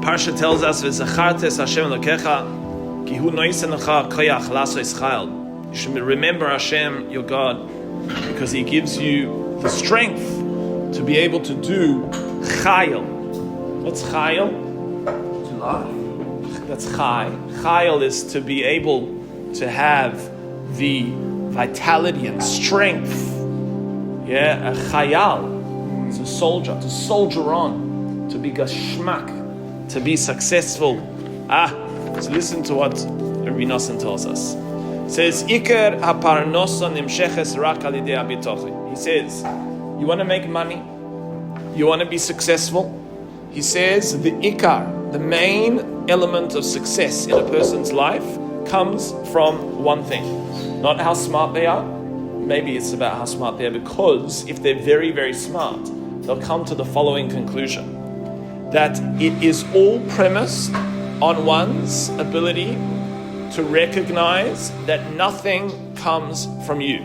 Parsha tells us, "V'zachartes Hashem Elokecha, ki hu noisen lecha koyach lasos chayil." You should remember Hashem, your God, because He gives you the strength to be able to do chayil. What's chayil? To life. That's chay. Chayil is to be able to have the vitality and strength. Yeah, a chayal is a soldier, to soldier on, to be gashmak, to be successful. So listen to what Rabbi Nosson tells us. He says, Iker haparnosa nimsheches rak al yidei habitochen. He says, you want to make money? You want to be successful? He says, the ikar, the main element of success in a person's life comes from one thing. Not how smart they are. Maybe it's about how smart they are, because if they're very, very smart, they'll come to the following conclusion. That it is all premised on one's ability to recognize that nothing comes from you.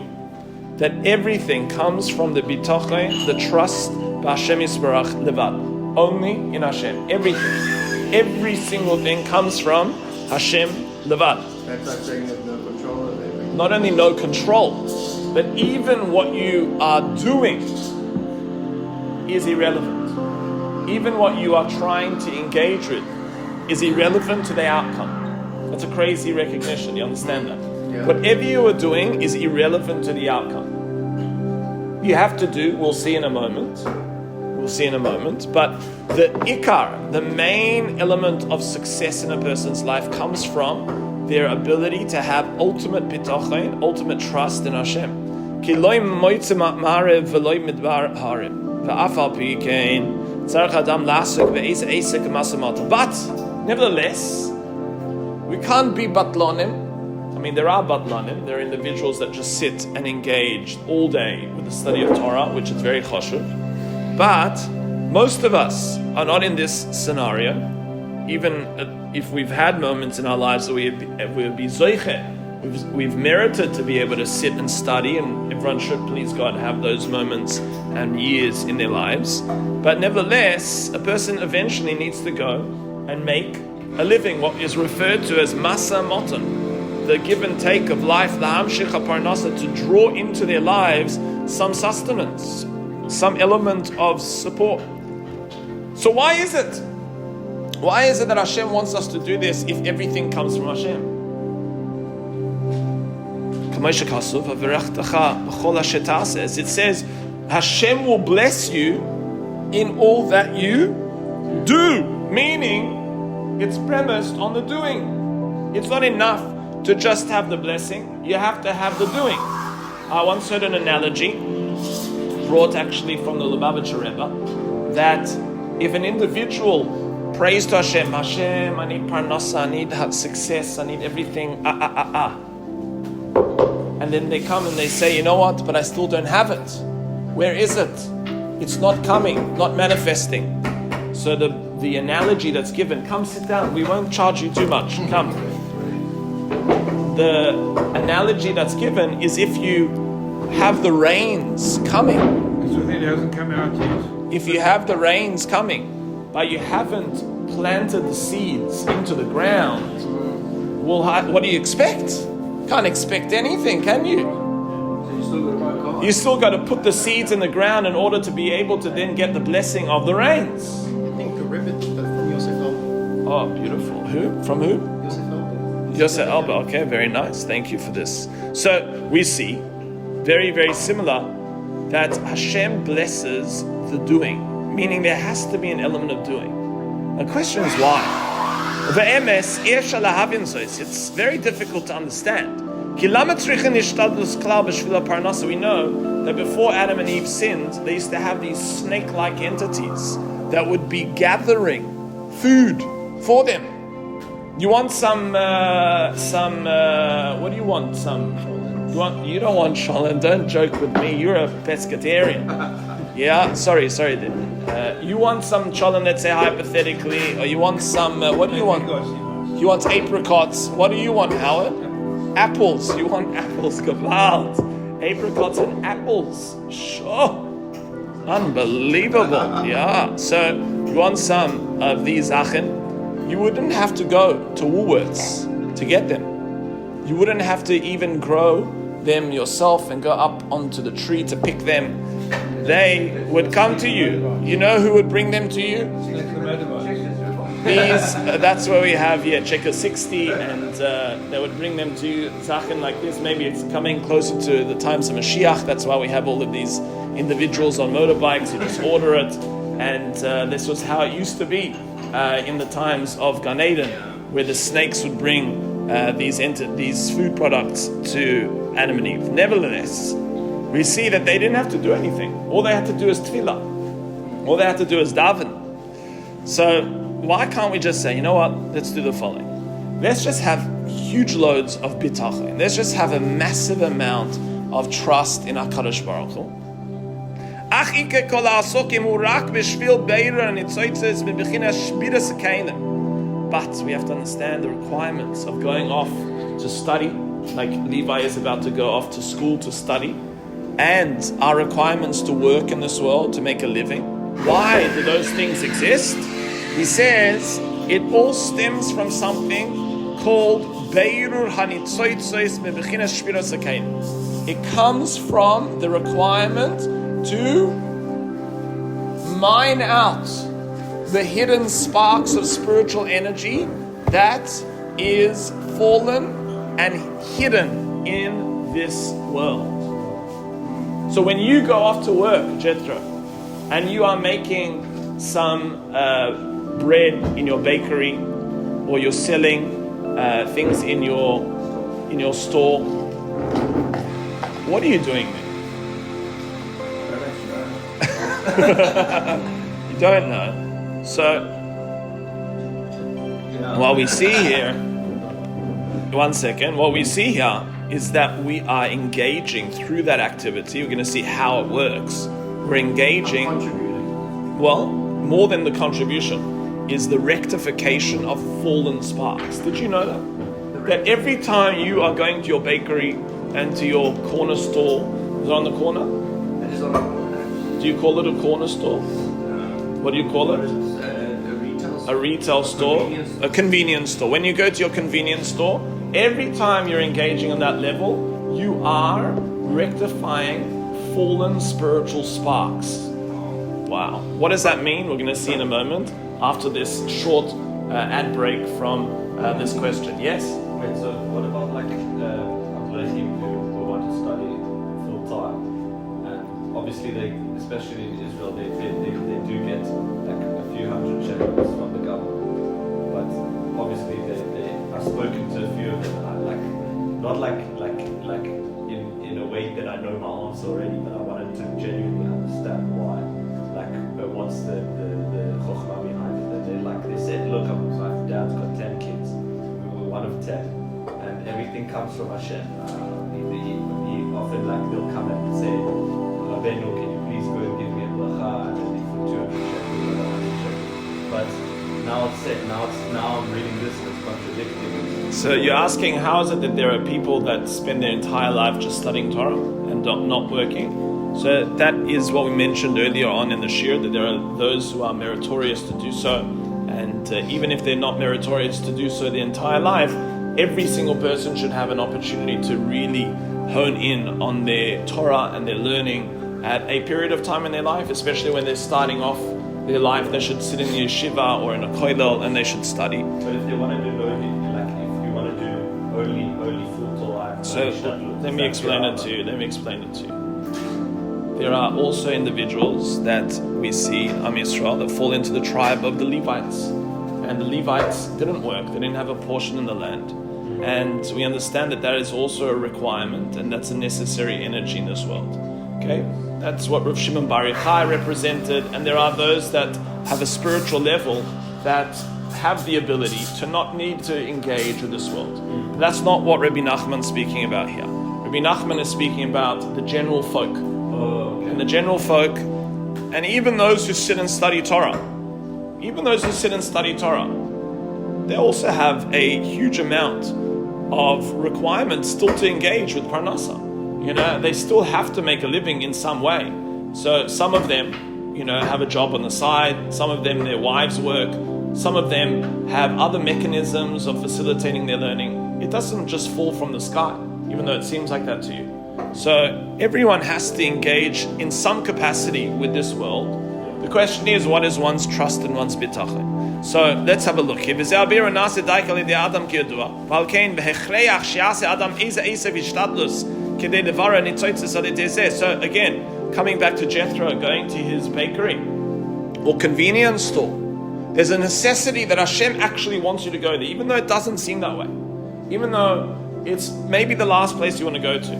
That everything comes from the bitachon, the trust, b'Hashem Yisbarach levad. Only in Hashem. Everything. Every single thing comes from Hashem levad. That's like saying that no control of everything. Not only no control, but even what you are doing is irrelevant. Even what you are trying to engage with is irrelevant to the outcome. That's a crazy recognition, you understand that? Yeah. Whatever you are doing is irrelevant to the outcome. You have to do, we'll see in a moment, but the ikar, the main element of success in a person's life comes from their ability to have ultimate bitachon, ultimate trust in Hashem. Ki lo moitzeh ma'arev v'lo midbar harev v'af al pi kein tzarich adam lasuk ve'ez esek masamata. But nevertheless, we can't be batlonim. I mean, there are batlonim. There are individuals that just sit and engage all day with the study of Torah, which is very chashuv. But most of us are not in this scenario. Even if we've had moments in our lives that we'll be zoiche, we've merited to be able to sit and study, and everyone should, please God, have those moments and years in their lives. But nevertheless, a person eventually needs to go and make a living, what is referred to as masa moton, the give and take of life, the hamshich haparnasa, to draw into their lives some sustenance, some element of support. So why is it? Why is it that Hashem wants us to do this if everything comes from Hashem? It says, Hashem will bless you in all that you do. Meaning, it's premised on the doing. It's not enough to just have the blessing. You have to have the doing. I once heard an analogy, brought actually from the Lubavitcher Rebbe, that if an individual prays to Hashem, Hashem, I need parnasa, I need success, I need everything, and then they come and they say, you know what, but I still don't have it. Where is it? It's not coming, not manifesting. So the analogy that's given, come sit down, we won't charge you too much, come. The analogy that's given is if you have the rains coming. It hasn't come out yet. If you have the rains coming, but you haven't planted the seeds into the ground, well, what do you expect? Can't expect anything, can you? You still got to put the seeds in the ground in order to be able to then get the blessing of the rains. I think a ribbon from Yosef Elba. Oh, beautiful. Who? From who? Yosef Elba. Yosef Elba. Okay, very nice. Thank you for this. So we see, very, very similar, that Hashem blesses the doing, meaning there has to be an element of doing. The question is why? It's very difficult to understand. We know that before Adam and Eve sinned, they used to have these snake-like entities that would be gathering food for them. You want some, what do you want? You don't want cholent, don't joke with me, you're a pescatarian. Yeah, sorry. You want some cholent, let's say hypothetically, or you want some, what do you want? You want apricots. What do you want, Howard? Apples. You want apples, gewalt. Apricots and apples. Sure. Unbelievable. Yeah. So you want some of these achen, you wouldn't have to go to Woolworths to get them. You wouldn't have to even grow them yourself and go up onto the tree to pick them. They would come to you. You know who would bring them to you? These, that's where we have here, Checker 60, and they would bring them to you, Sachen like this. Maybe it's coming closer to the times of Mashiach. That's why we have all of these individuals on motorbikes. You just order it, and this was how it used to be in the times of Gan Eden, where the snakes would bring these food products to Adam and Eve. Nevertheless, we see that they didn't have to do anything. All they had to do is tefillah. All they had to do is daven. So why can't we just say, you know what, let's do the following. Let's just have huge loads of bitachon. Let's just have a massive amount of trust in HaKadosh Baruch Hu. But we have to understand the requirements of going off to study, like Levi is about to go off to school to study, and our requirements to work in this world, to make a living. Why do those things exist? He says it all stems from something called Beirur Hanitzoitzois Mebechinas Shviras HaKelim. It comes from the requirement to mine out the hidden sparks of spiritual energy that is fallen and hidden in this world. So when you go off to work, Jethro, and you are making some bread in your bakery, or you're selling things in your store, what are you doing there? You don't know. So what we see here, one second, what we see here is that we are engaging through that activity. We're going to see how it works. We're engaging, well, more than the contribution is the rectification of fallen sparks. Did you know that? That every time you are going to your bakery and to your corner store, is it on the corner? It is on the corner. Do you call it a corner store? What do you call it? A retail store? A convenience store. When you go to your convenience store, every time you're engaging on that level, you are rectifying fallen spiritual sparks. Wow. What does that mean? We're going to see in a moment after this short ad break from this question. Yes? Wait, so what about like Athletic who want to study full time? And obviously they, especially in Israel, they do get like a few hundred shekels from the government. But obviously I've spoken to a few of them, and I not in a way that I know my answer already, but I wanted to genuinely understand why. What's the chokhmah behind it? They said, look, my dad's got 10 kids. We were one of 10, and everything comes from Hashem. He often they'll come and say, Rabbeinu, can you please go and give me a bracha? And then they put 200 shekels or 100 shekels. But now it's said, now I'm reading this and it's contradicting. So you're asking, how is it that there are people that spend their entire life just studying Torah and not working? So that is what we mentioned earlier on in the shir, that there are those who are meritorious to do so, and even if they're not meritorious to do so the entire life, every single person should have an opportunity to really hone in on their Torah and their learning at a period of time in their life, especially when they're starting off their life. They should sit in the yeshiva or in a kollel and they should study. But if they want to do learning, if you want to do only full Torah, so let me explain it to you. There are also individuals that we see, Am Yisrael, that fall into the tribe of the Levites. And the Levites didn't work, they didn't have a portion in the land. And we understand that is also a requirement, and that's a necessary energy in this world. Okay? That's what Rav Shimon Bar Yochai represented, and there are those that have a spiritual level that have the ability to not need to engage with this world. But that's not what Rabbi Nachman is speaking about here. Rabbi Nachman is speaking about the general folk. And the general folk, and even those who sit and study Torah, they also have a huge amount of requirements still to engage with Parnasa. They still have to make a living in some way. So some of them, have a job on the side. Some of them, their wives work. Some of them have other mechanisms of facilitating their learning. It doesn't just fall from the sky, even though it seems like that to you. So everyone has to engage in some capacity with this world. The question is, what is one's trust and one's bitachon? So let's have a look here. So again, coming back to Jethro, going to his bakery or convenience store, there's a necessity that Hashem actually wants you to go there, even though it doesn't seem that way, even though it's maybe the last place you want to go to.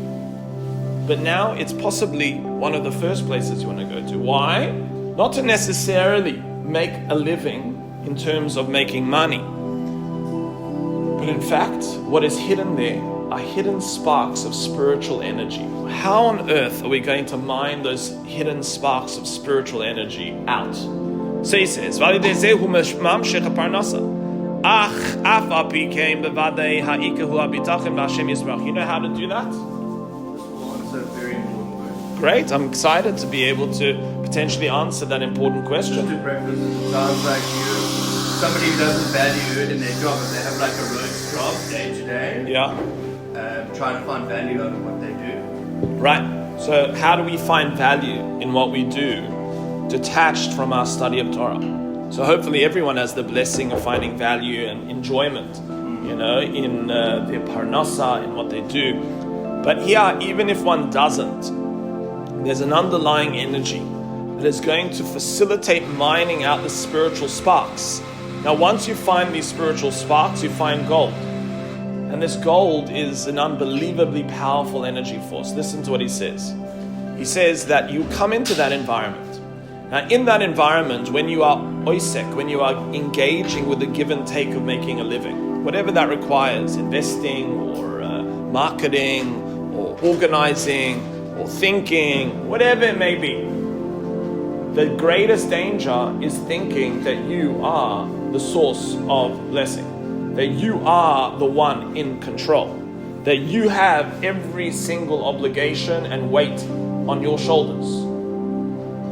But now it's possibly one of the first places you want to go to. Why? Not to necessarily make a living in terms of making money, but in fact, what is hidden there are hidden sparks of spiritual energy. How on earth are we going to mine those hidden sparks of spiritual energy out? So he says, you know how to do that? Great, I'm excited to be able to potentially answer that important question. Just to preface, it sounds like somebody who doesn't value it in their job, if they have like a road job day to day, trying to find value out of what they do. Right, so how do we find value in what we do, detached from our study of Torah? So hopefully everyone has the blessing of finding value and enjoyment, in their parnasa, in what they do. But here, even if one doesn't, there's an underlying energy that is going to facilitate mining out the spiritual sparks. Now, once you find these spiritual sparks, you find gold. And this gold is an unbelievably powerful energy force. Listen to what he says. He says that you come into that environment. Now, in that environment, when you are oisek, when you are engaging with the give and take of making a living, whatever that requires, investing or marketing or organizing or thinking, whatever it may be, the greatest danger is thinking that you are the source of blessing, that you are the one in control, that you have every single obligation and weight on your shoulders.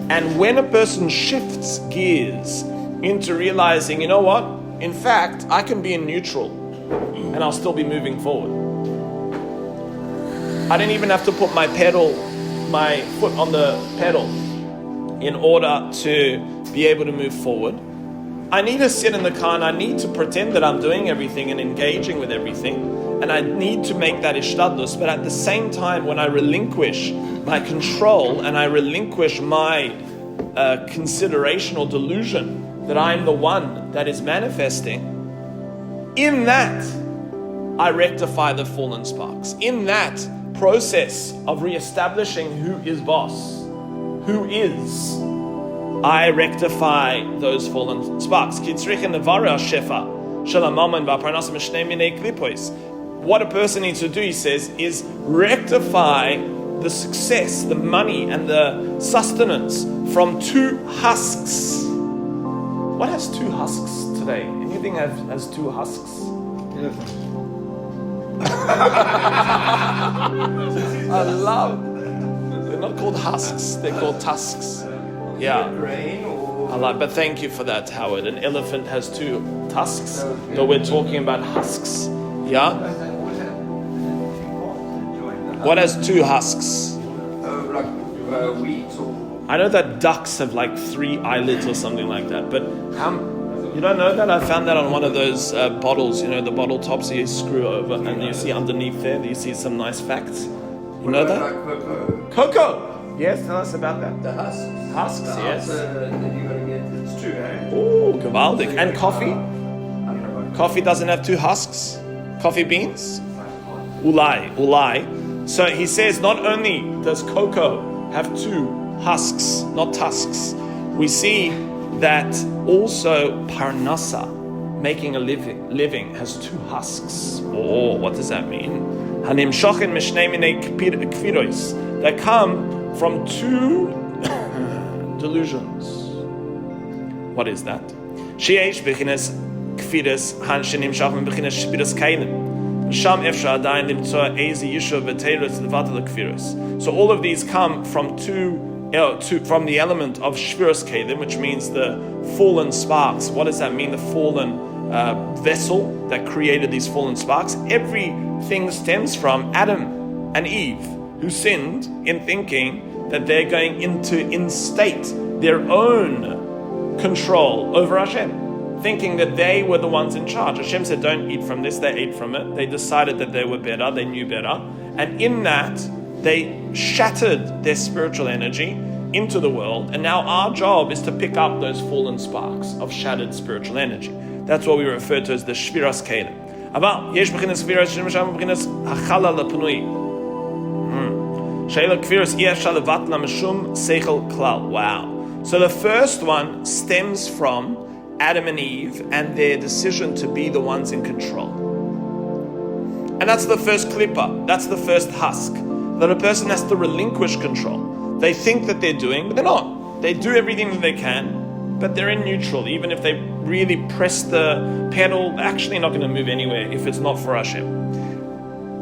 And when a person shifts gears into realizing, you know what, in fact, I can be in neutral and I'll still be moving forward. I don't even have to put my foot on the pedal in order to be able to move forward. I need to sit in the car and I need to pretend that I'm doing everything and engaging with everything. And I need to make that ishtadlus. But at the same time, when I relinquish my control and I relinquish my consideration or delusion that I'm the one that is manifesting, in that I rectify the fallen sparks. In that process of reestablishing who is boss, who is, I rectify those fallen sparks. What a person needs to do, he says, is rectify the success, the money, and the sustenance from two husks. What has two husks today? Anything has two husks? I love. They're not called husks. They're called tusks. Yeah. I like. But thank you for that, Howard. An elephant has two tusks, but we're talking about husks. Yeah. What has two husks? Like wheat or... I know that ducks have like 3 eyelids or something like that, but you don't know that? I found that on one of those bottles, the bottle tops you screw over and you see underneath there, you see some nice facts. You know that? Like cocoa. Cocoa! Yes, tell us about that. The husks. Husks, yes. That you got to get. It's true, eh? Oh, gewaldig. And coffee? I don't know about Coffee doesn't have 2 husks? Coffee beans? Ulai. So he says not only does cocoa have 2 husks, not tusks, we see that also parnasa, making a living, has 2 husks. Oh, what does that mean? That come from 2 delusions. What is that? So all of these come from 2 from the element of shviras kelim, which means the fallen sparks. What does that mean? The fallen vessel that created these fallen sparks. Everything stems from Adam and Eve, who sinned in thinking that they're going into instate their own control over Hashem, thinking that they were the ones in charge. Hashem said, don't eat from this. They ate from it. They decided that they were better. They knew better. And in that, they shattered their spiritual energy into the world. And now our job is to pick up those fallen sparks of shattered spiritual energy. That's what we refer to as the shviras kelim. אבל יש בחינת ספירה שמשם בחינת החלל הפנוי. שאלה כפירס אי אפשר לבטלה משום שכל כלל. Wow. So the first one stems from Adam and Eve and their decision to be the ones in control. And that's the first klippa. That's the first husk. That a person has to relinquish control. They think that they're doing, but they're not. They do everything that they can, but they're in neutral. Even if they really press the pedal, they're actually not going to move anywhere if it's not for Hashem.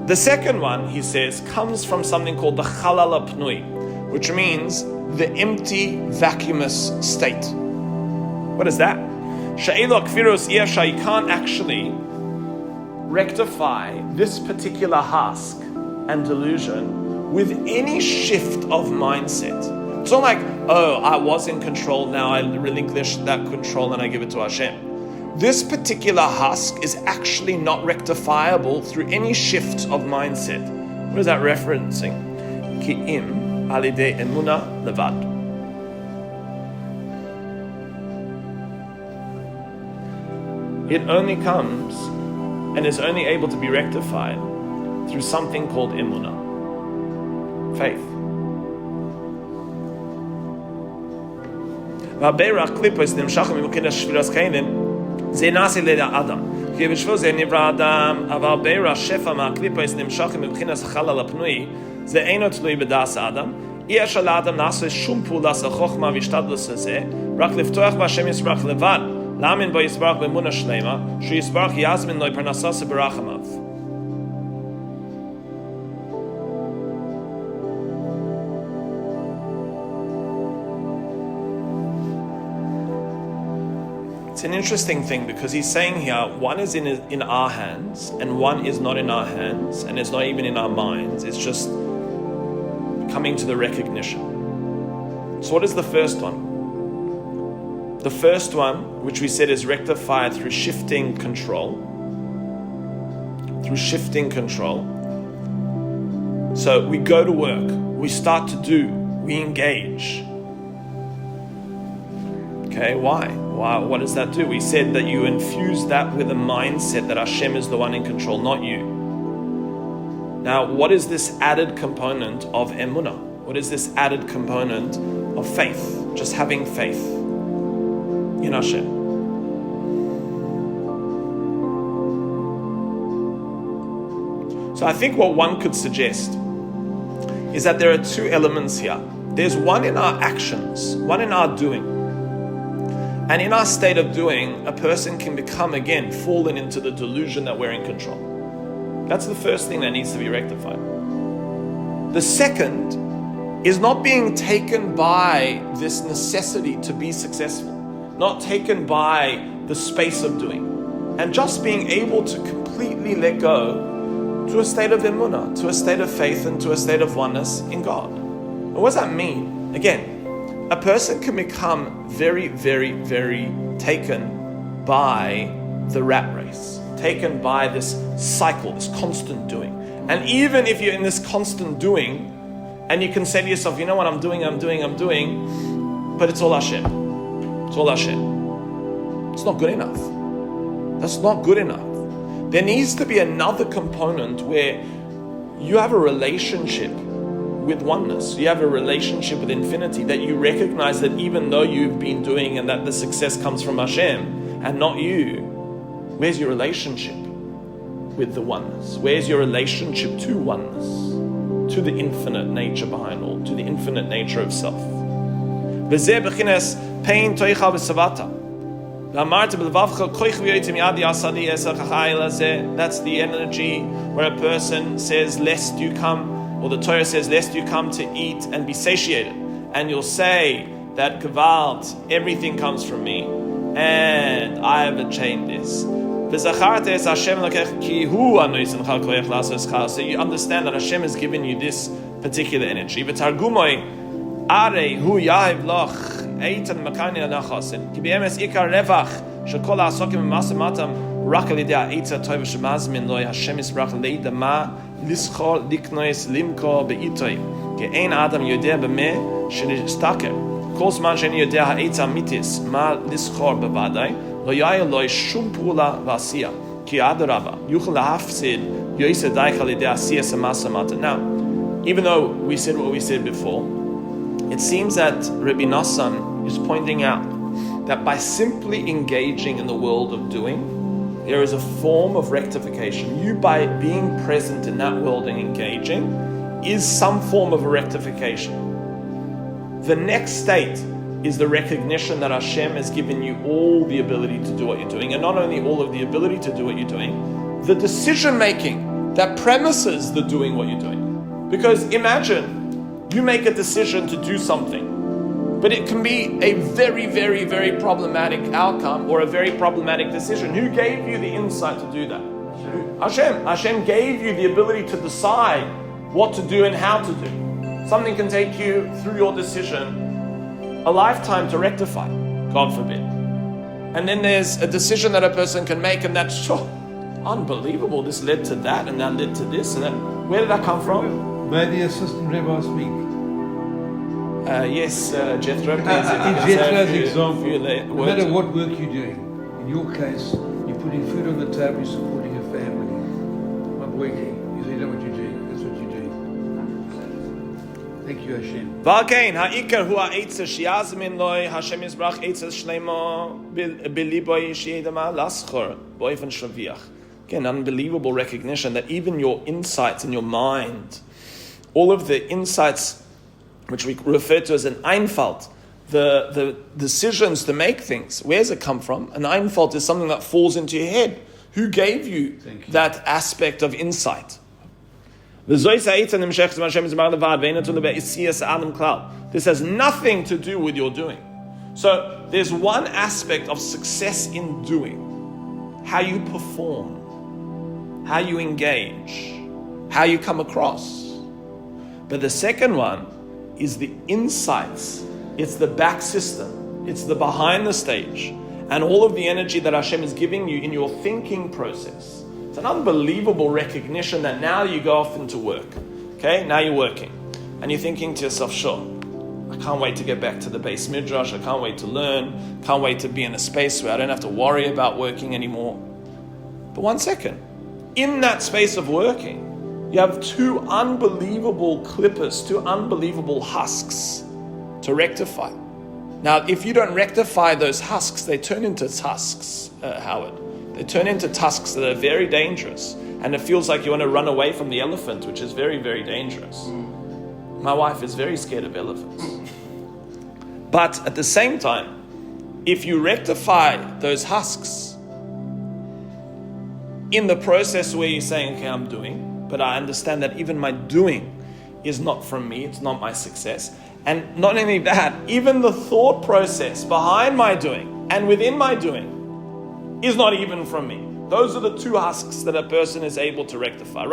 The second one, he says, comes from something called the chalal pnui, which means the empty, vacuumous state. What is that? She'elo kvirus yesha, you can't actually rectify this particular husk and delusion with any shift of mindset. It's not like, oh, I was in control, now I relinquish that control and I give it to Hashem. This particular husk is actually not rectifiable through any shift of mindset. What is that referencing? Ki im alidei emuna levad. It only comes and is only able to be rectified through something called emunah, faith. והברach klipos נמשכים מבחינת שבירת כלים, זה נעשה לידי האדם. כי בשביל זה נברא האדם, אבל ברach שפע מהקליפos נמשכים מבחינת החלל הפנוי, זה אינו תלוי בדעת האדם. אי אפשר לאדם לעשות שום פעולה של חוכמה והשתדלות הזה, רק לפתוח בהשם יתברך לבד. להאמין בו יתברך באמונה שלמה, שהוא יתברך יזמין לו פרנסה ברחמיו. It's an interesting thing because he's saying here, one is in our hands and one is not in our hands and it's not even in our minds. It's just coming to the recognition. So what is the first one? The first one, which we said is rectified through shifting control. Through shifting control. So we go to work, we start to do, we engage. Okay, why? What does that do? We said that you infuse that with a mindset that Hashem is the one in control, not you. Now, what is this added component of emunah? What is this added component of faith? Just having faith in Hashem. So I think what one could suggest is that there are two elements here. There's one in our actions, one in our doing. And in our state of doing, a person can become again fallen into the delusion that we're in control. That's the first thing that needs to be rectified. The second is not being taken by this necessity to be successful, not taken by the space of doing, and just being able to completely let go to a state of emunah, to a state of faith, and to a state of oneness in God. And what does that mean? Again, a person can become very, very, very taken by the rat race, taken by this cycle, this constant doing. And even if you're in this constant doing, and you can say to yourself, you know what, I'm doing, but it's all Hashem. It's all Hashem. It's not good enough. That's not good enough. There needs to be another component where you have a relationship with oneness. You have a relationship with infinity, that you recognize that even though you've been doing and that the success comes from Hashem and not you, where's your relationship with the oneness? Where's your relationship to oneness? To the infinite nature behind all, to the infinite nature of self. That's the energy where a person says, lest you come, or the Torah says, lest you come to eat and be satiated. and you'll say that Gewalt, everything comes from me, and I have attained this. So you understand that Hashem has given you this particular energy. כל זמן שאני יודע העץ האמיתיס מה לזכור בוודאי לא יהיה לו שום פעולה ועשייה כי אדרבה יוכל להפסיד יעשה דייך על ידי עשייה המעשה מטה. Now, even though we said what we said before, it seems that Rabbi Nassan is pointing out that by simply engaging in the world of doing, there is a form of rectification. You, by being present in that world and engaging, is some form of a rectification. The next state is the recognition that Hashem has given you all the ability to do what you're doing, and not only all of the ability to do what you're doing, the decision making that premises the doing what you're doing. Because imagine you make a decision to do something, but it can be a very, very, very problematic outcome or a very problematic decision. Who gave you the insight to do that? Hashem. Hashem gave you the ability to decide what to do and how to do. Something can take you through your decision a lifetime to rectify, God forbid. And then there's a decision that a person can make, and that's unbelievable. This led to that, and that led to this, and that. Where did that come from? May the assistant rabbi speak? Yes, Jethro. In Jethro's example, no matter what work you're doing, in your case, you're putting food on the table, you're supporting your family. I'm working. You know what you're doing. That's what you're doing. Thank you, Hashem. Valkein ha'ikar hu ha'etz sheyazmin loy Hashem yisbrach etz shlema beliboy sheyedama laschor boifen shaviach. Again, unbelievable recognition that even your insights in your mind, all of the insights which we refer to as an Einfalt, the decisions to make things, where does it come from? An Einfalt is something that falls into your head. Who gave you that aspect of insight? This has nothing to do with your doing. So there's one aspect of success in doing: how you perform, how you engage, how you come across. But the second one is the insights. It's the back system. It's the behind the stage. And all of the energy that Hashem is giving you in your thinking process. It's an unbelievable recognition that now you go off into work. Okay, now you're working. And you're thinking to yourself, sure, I can't wait to get back to the base midrash. I can't wait to learn. Can't wait to be in a space where I don't have to worry about working anymore. But one second. In that space of working, you have two unbelievable clippers, two unbelievable husks to rectify. Now, if you don't rectify those husks, they turn into tusks, Howard. They turn into tusks that are very dangerous. And it feels like you want to run away from the elephant, which is very, very dangerous. My wife is very scared of elephants. But at the same time, if you rectify those husks in the process where you're saying, okay, I'm doing, but I understand that even my doing is not from me, it's not my success. And not only that, even the thought process behind my doing and within my doing is not even from me. Those are the two husks that a person is able to rectify.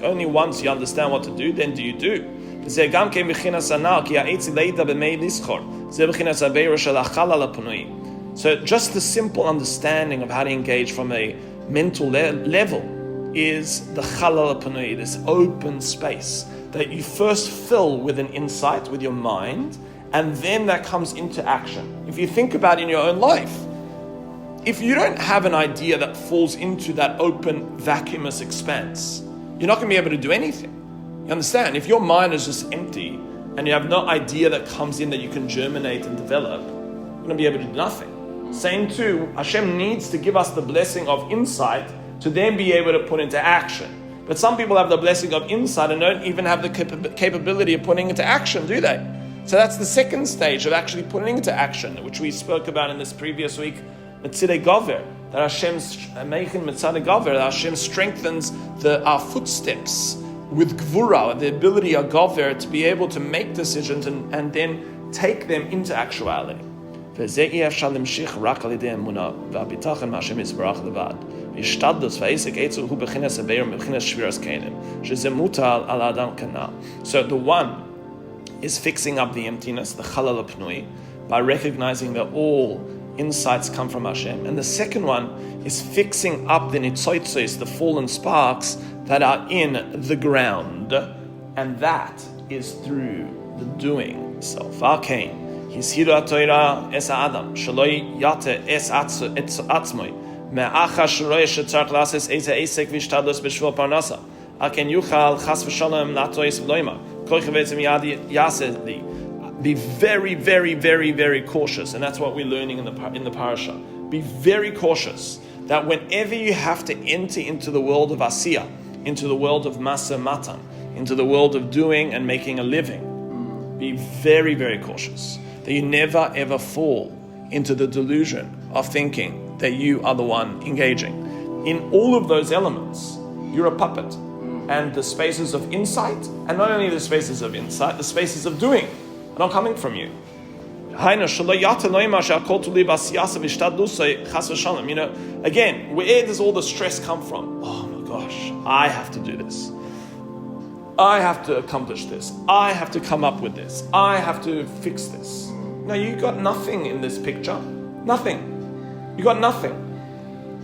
Only once you understand what to do, then do you do. So just the simple understanding of how to engage from a mental level is the chalal panui, this open space that you first fill with an insight, with your mind, and then that comes into action. If you think about in your own life, if you don't have an idea that falls into that open vacuumous expanse, you're not going to be able to do anything. You understand? If your mind is just empty and you have no idea that comes in that you can germinate and develop, you're going to be able to do nothing. Same too, Hashem needs to give us the blessing of insight to then be able to put into action. But some people have the blessing of insight and don't even have the capability of putting into action, do they? So that's the second stage of actually putting into action, which we spoke about in this previous week, Mitzidei Gover. that Hashem strengthens our footsteps with gvura, the ability of Gover to be able to make decisions and then take them into actuality. So the one is fixing up the emptiness, the chalal pnui, by recognizing that all insights come from Hashem. And the second one is fixing up the nitzotzos, the fallen sparks that are in the ground. And that is through the doing self. Hishiru HaTorah es ha'adam, shaloi yate es atzmoi, me'acha shroye shetzarch lases eze esek vishtadlos b'shvul parnasa, aken yuchal chas v'shalom latois v'loima, koiche v'etzem yadi yaseh. Be very, very, very, very cautious, and that's what we're learning in the parasha. Be very cautious that whenever you have to enter into the world of asiyah, into the world of masa matan, into the world of doing and making a living, be very, very cautious that you never ever fall into the delusion of thinking that you are the one engaging. In all of those elements, you're a puppet, and the spaces of insight, and not only the spaces of insight, the spaces of doing, not coming from you. Again, where does all the stress come from? Oh my gosh, I have to do this. I have to accomplish this. I have to come up with this. I have to fix this. No, you got nothing in this picture. Nothing. You got nothing.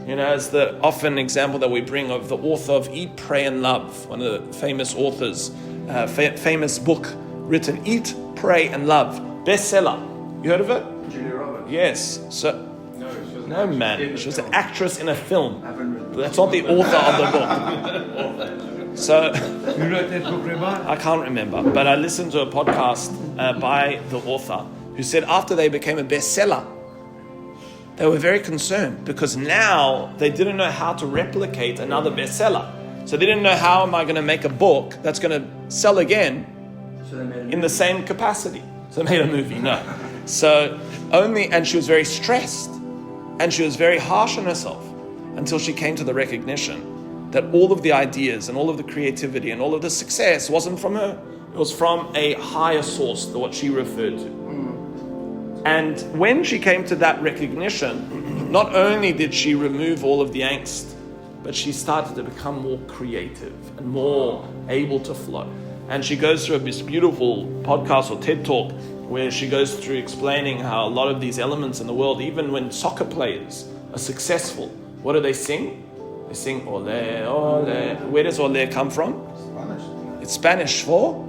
As the often example that we bring of the author of Eat, Pray and Love, one of the famous authors, famous book written, Eat, Pray and Love, bestseller. You heard of it? Julia Roberts. Yes. So no, man. She was an actress in a film. That's not the author of the book. So you wrote that book, Rabbi? I can't remember, but I listened to a podcast by the author who said after they became a bestseller, they were very concerned because now they didn't know how to replicate another bestseller. So they didn't know how am I going to make a book that's going to sell again in the same capacity. So they made a movie, no. And she was very stressed and she was very harsh on herself until she came to the recognition that all of the ideas and all of the creativity and all of the success wasn't from her. It was from a higher source, what she referred to. And when she came to that recognition, not only did she remove all of the angst, but she started to become more creative and more able to flow. And she goes through this beautiful podcast or TED Talk where she goes through explaining how a lot of these elements in the world, even when soccer players are successful, what do they sing? They sing ole, ole. Where does ole come from? Spanish. It's Spanish for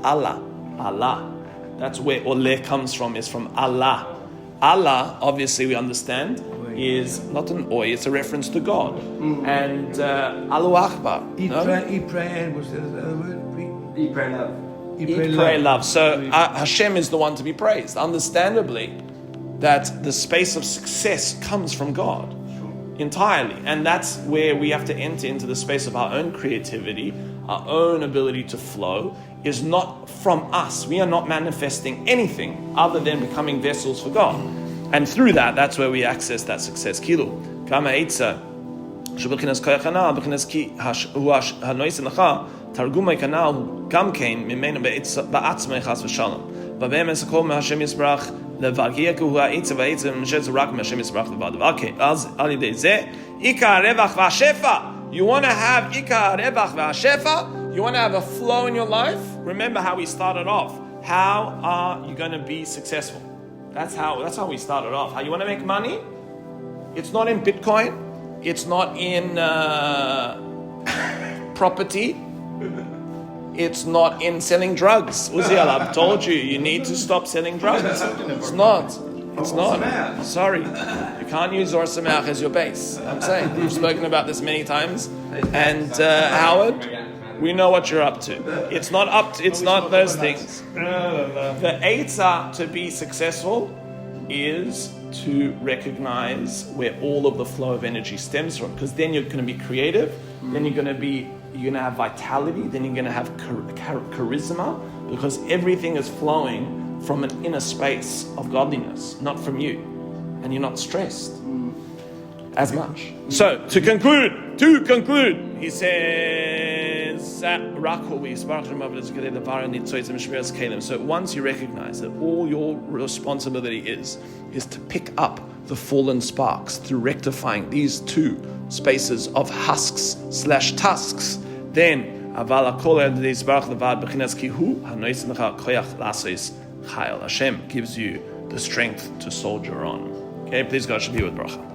Allah. Allah. That's where ole comes from, is from Allah. Allah, obviously we understand, is not an oi, it's a reference to God. And Allahu Akbar. Eat, pray, and what's the other word? Eat, pray, love. Eat, pray, love. So Hashem is the one to be praised. Understandably, that the space of success comes from God entirely. And that's where we have to enter into the space of our own creativity, our own ability to flow, is not from us. We are not manifesting anything other than becoming vessels for God. And through that, that's where we access that success. Kilu, kama eitza, shubakhinas koyachana, bakhinas ki hanois lecha, targumay kanal gam kain mimenu ba'atzmei chas v'shalom. V'be'em esakol me'Hashem Yisbarach levargiya ku ha'itza v'itza m'shetz rak me'Hashem Yisbarach levad. Okay, az alidei zeh ikar revach v'ashefa. You want to have ikar revach v'ashefa? You want to have a flow in your life? Remember how we started off. How are you going to be successful? That's how we started off. How you want to make money? It's not in Bitcoin. It's not in property. It's not in selling drugs. Uziel, I've told you, you need to stop selling drugs. It's not. It's not. Sorry. You can't use Or Sameach as your base. I'm saying. We've spoken about this many times. And Howard, we know what you're up to. It's not those things. The eitzah to be successful is to recognize where all of the flow of energy stems from. Because then you're going to be creative. Then you're going to have vitality. Then you're going to have charisma. Because everything is flowing from an inner space of godliness, not from you. And you're not stressed. as much. So to conclude, he says, so once you recognize that all your responsibility is to pick up the fallen sparks through rectifying these two spaces of husks/tusks, then Hashem gives you the strength to soldier on. Okay, please God should be with bracha.